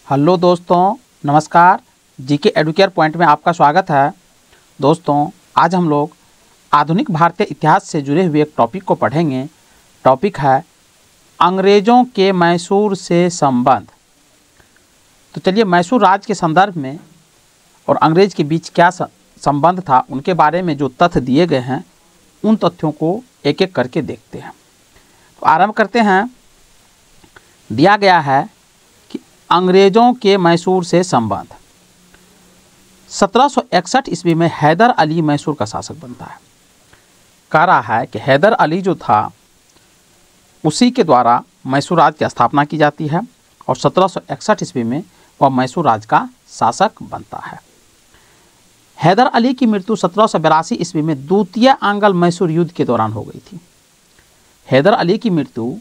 Hello दोस्तों, नमस्कार। GK Educare point में आपका स्वागत है। दोस्तों, आज हम लोग आधुनिक भारतीय इतिहास से जुड़े हुए एक टॉपिक को पढ़ेंगे। टॉपिक है अंग्रेज़ों के मैसूर से संबंध। तो चलिए, मैसूर राज्य के संदर्भ में और अंग्रेज के बीच क्या संबंध था, उनके बारे में जो तथ्य दिए गए हैं, उन तथ्यों को एक एक करके देखते हैं। तो आरंभ करते हैं। दिया गया है कि अंग्रेज़ों के मैसूर से संबंध। 1761 ईस्वी में हैदर अली मैसूर का शासक बनता है। कह रहा है कि हैदर अली जो था, उसी के द्वारा मैसूर राज्य की स्थापना की जाती है और 1761 ईस्वी में वह मैसूर राज्य का शासक बनता है। हैदर अली की मृत्यु 1782 ईस्वी में द्वितीय आंग्ल मैसूर युद्ध के दौरान हो गई थी। हैदर अली की मृत्यु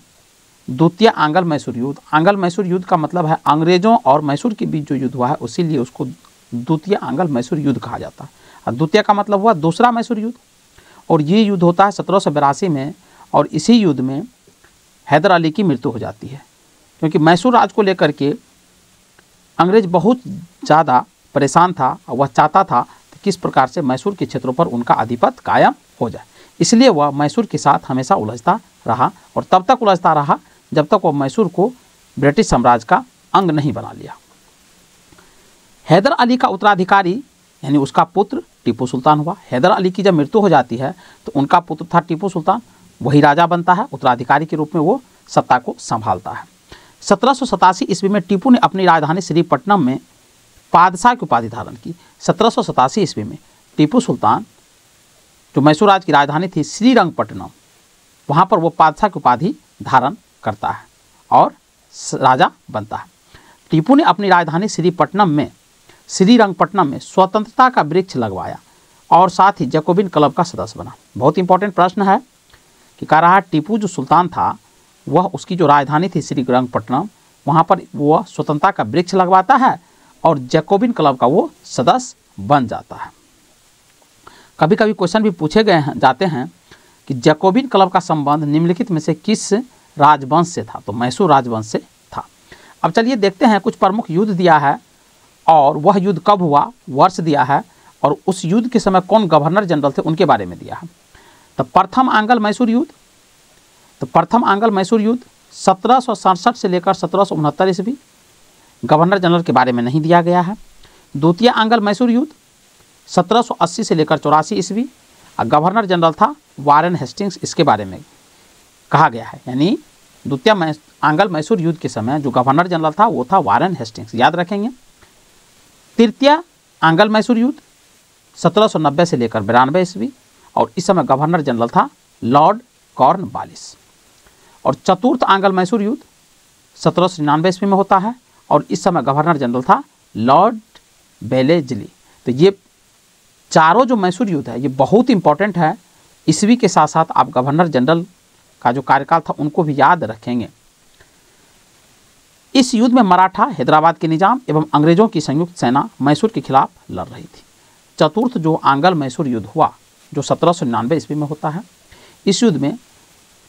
द्वितीय आंग्ल मैसूर युद्ध, आंग्ल मैसूर युद्ध का मतलब है अंग्रेजों और मैसूर के बीच जो युद्ध हुआ है, उसीलिए उसको द्वितीय आंग्ल मैसूर युद्ध कहा जाता है। और द्वितीय का मतलब हुआ दूसरा मैसूर युद्ध, और ये युद्ध होता है 1782 में, और इसी युद्ध में हैदर अली की मृत्यु हो जाती है। क्योंकि मैसूर राज्य को लेकर के अंग्रेज बहुत ज़्यादा परेशान था और वह चाहता था कि किस प्रकार से मैसूर के क्षेत्रों पर उनका आधिपत्य कायम हो जाए। इसलिए वह मैसूर के साथ हमेशा उलझता रहा, और तब तक उलझता रहा जब तक वह मैसूर को ब्रिटिश साम्राज्य का अंग नहीं बना लिया। हैदर अली का उत्तराधिकारी यानी उसका पुत्र टीपू सुल्तान हुआ। हैदर अली की जब मृत्यु हो जाती है तो उनका पुत्र था टीपू सुल्तान, वही राजा बनता है, उत्तराधिकारी के रूप में वो सत्ता को संभालता है। 1787 ईस्वी में टीपू ने अपनी राजधानी श्रीपट्टनम में पादशाह की उपाधि धारण की। 1787 ईस्वी में टीपू सुल्तान, जो मैसूर राज्य की राजधानी थी श्रीरंगपट्टनम, वहाँ पर वो पादशाह की उपाधि धारण करता है और राजा बनता है। टीपू ने अपनी राजधानी श्रीरंगपट्टनम में स्वतंत्रता का वृक्ष लगवाया और साथ ही जैकोबिन क्लब का सदस्य बना। बहुत इंपॉर्टेंट प्रश्न है कि कह रहा है टीपू जो सुल्तान था, वह उसकी जो राजधानी थी श्रीरंगपट्टनम, वहाँ पर वह स्वतंत्रता का वृक्ष लगवाता है और जैकोबिन क्लब का वो सदस्य बन जाता है। कभी कभी क्वेश्चन भी पूछे गए जाते हैं कि जैकोबिन क्लब का संबंध निम्नलिखित में से किस राजवंश से था, तो मैसूर राजवंश से था। अब चलिए देखते हैं, कुछ प्रमुख युद्ध दिया है और वह युद्ध कब हुआ, वर्ष दिया है, और उस युद्ध के समय कौन गवर्नर जनरल थे उनके बारे में दिया है। तो प्रथम आंग्ल मैसूर युद्ध, 1767 से लेकर 1769 ईस्वी, गवर्नर जनरल के बारे में नहीं दिया गया है। द्वितीय आंग्ल मैसूर युद्ध 1780 से लेकर 84 ईस्वी, और गवर्नर जनरल था वारेन हेस्टिंग्स, इसके बारे में कहा गया है। यानी द्वितीय आंग्ल मैसूर युद्ध के समय जो गवर्नर जनरल था वो था वारेन हेस्टिंग्स, याद रखेंगे। तृतीय आंग्ल मैसूर युद्ध 1790 से लेकर 92 ईस्वी, और इस समय गवर्नर जनरल था लॉर्ड कॉर्नवालिस। और चतुर्थ आंग्ल मैसूर युद्ध 1799 ईस्वी में होता है, और इस समय गवर्नर जनरल था लॉर्ड बेलेजली। तो ये चारों जो मैसूर युद्ध है ये बहुत इंपॉर्टेंट है। ईस्वी के साथ साथ आप गवर्नर जनरल का जो कार्यकाल था उनको भी याद रखेंगे। इस युद्ध में मराठा, हैदराबाद के निजाम एवं अंग्रेजों की संयुक्त सेना मैसूर के खिलाफ लड़ रही थी। चतुर्थ जो आंग्ल मैसूर युद्ध हुआ जो 1799 ईस्वी में होता है, इस युद्ध में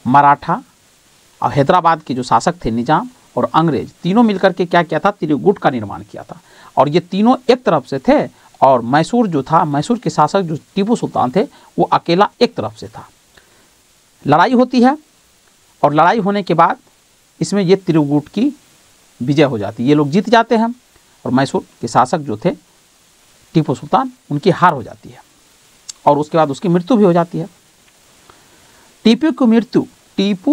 मराठा और हैदराबाद के जो शासक थे निजाम और अंग्रेज, तीनों मिलकर के क्या किया था, त्रिगुट का निर्माण किया था। और ये तीनों एक तरफ से थे, और मैसूर जो था, मैसूर के शासक जो टीपू सुल्तान थे, वो अकेला एक तरफ से था। लड़ाई होती है, और लड़ाई होने के बाद इसमें ये त्रिगुट की विजय हो जाती है, ये लोग जीत जाते हैं, और मैसूर के शासक जो थे टीपू सुल्तान, उनकी हार हो जाती है, और उसके बाद उसकी मृत्यु भी हो जाती है। टीपू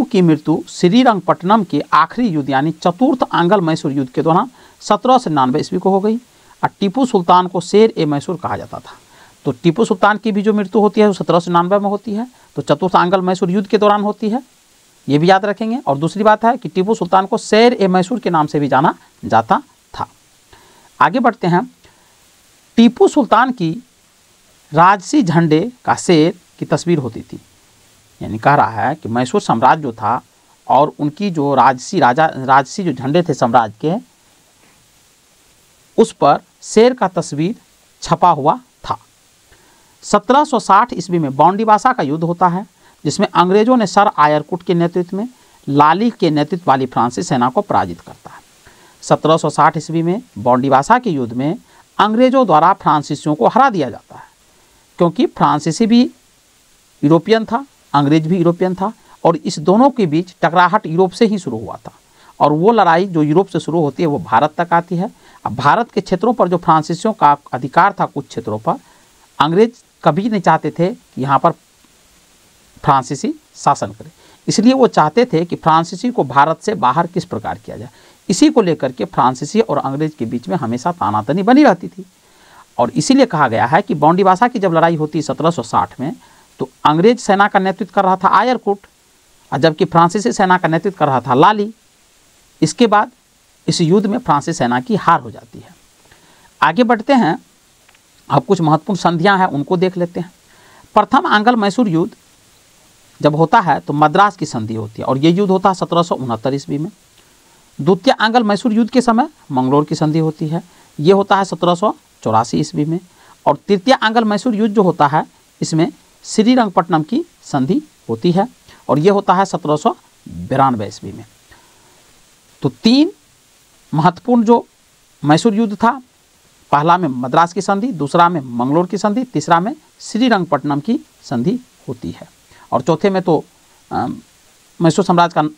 की मृत्यु श्रीरंगपट्टनम के आखिरी युद्ध यानी चतुर्थ आंग्ल मैसूर युद्ध के दौरान 1799 ईस्वी को हो गई। और टीपू सुल्तान को शेर ए मैसूर कहा जाता था। तो टीपू सुल्तान की भी जो मृत्यु होती है वो 1799 में होती है, तो चतुर्थ आंग्ल मैसूर युद्ध के दौरान होती है, ये भी याद रखेंगे। और दूसरी बात है कि टीपू सुल्तान को शेर ए मैसूर के नाम से भी जाना जाता था। आगे बढ़ते हैं। टीपू सुल्तान की राजसी झंडे का शेर की तस्वीर होती थी। यानी कह रहा है कि मैसूर साम्राज्य जो था और उनकी जो राजसी जो झंडे थे साम्राज्य के, उस पर शेर का तस्वीर छपा हुआ था। 1760 ईस्वी में बॉन्डीबासा का युद्ध होता है, जिसमें अंग्रेजों ने सर आयरकुट के नेतृत्व में लाली के नेतृत्व वाली फ्रांसीसी सेना को पराजित करता है। 1760 ईस्वी में बॉन्डीवासा के युद्ध में अंग्रेजों द्वारा फ्रांसीसियों को हरा दिया जाता है, क्योंकि फ्रांसीसी भी यूरोपियन था, अंग्रेज भी यूरोपियन था, और इस दोनों के बीच टकराहट यूरोप से ही शुरू हुआ था। और वो लड़ाई जो यूरोप से शुरू होती है वो भारत तक आती है। अब भारत के क्षेत्रों पर जो फ्रांसीसियों का अधिकार था, कुछ क्षेत्रों पर अंग्रेज कभी नहीं चाहते थे कि यहाँ पर फ्रांसीसी शासन करे, इसलिए वो चाहते थे कि फ्रांसीसी को भारत से बाहर किस प्रकार किया जाए। इसी को लेकर के फ्रांसीसी और अंग्रेज के बीच में हमेशा तानातनी बनी रहती थी। और इसीलिए कहा गया है कि बॉन्डीवासा की जब लड़ाई होती 1760 में, तो अंग्रेज सेना का नेतृत्व कर रहा था आयरकुट, और जबकि फ्रांसीसी सेना का नेतृत्व कर रहा था लाली। इसके बाद इस युद्ध में फ्रांसीसी सेना की हार हो जाती है। आगे बढ़ते हैं, अब कुछ महत्वपूर्ण संधियां हैं उनको देख लेते हैं। प्रथम आंग्ल मैसूर युद्ध जब होता है तो मद्रास की संधि होती है, और ये युद्ध होता है 1769 ईस्वी में। द्वितीय आंग्ल मैसूर युद्ध के समय मंगलोर की संधि होती है, ये होता है 1784 ईस्वी में। और तृतीय आंग्ल मैसूर युद्ध जो होता है इसमें श्रीरंगपट्टनम की संधि होती है, और ये होता है 1792 ईस्वी में। तो तीन महत्वपूर्ण जो मैसूर युद्ध था, पहला में मद्रास की संधि, दूसरा में मंगलोर की संधि, तीसरा में श्रीरंगपट्टनम की संधि होती है, और चौथे में तो मैसूर साम्राज्य का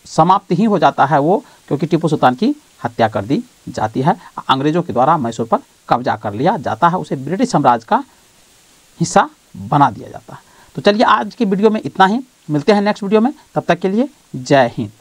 समाप्ति ही हो जाता है वो, क्योंकि टीपू सुल्तान की हत्या कर दी जाती है। अंग्रेजों के द्वारा मैसूर पर कब्जा कर लिया जाता है, उसे ब्रिटिश साम्राज्य का हिस्सा बना दिया जाता है। तो चलिए आज की वीडियो में इतना ही, मिलते हैं नेक्स्ट वीडियो में, तब तक के लिए जय हिंद।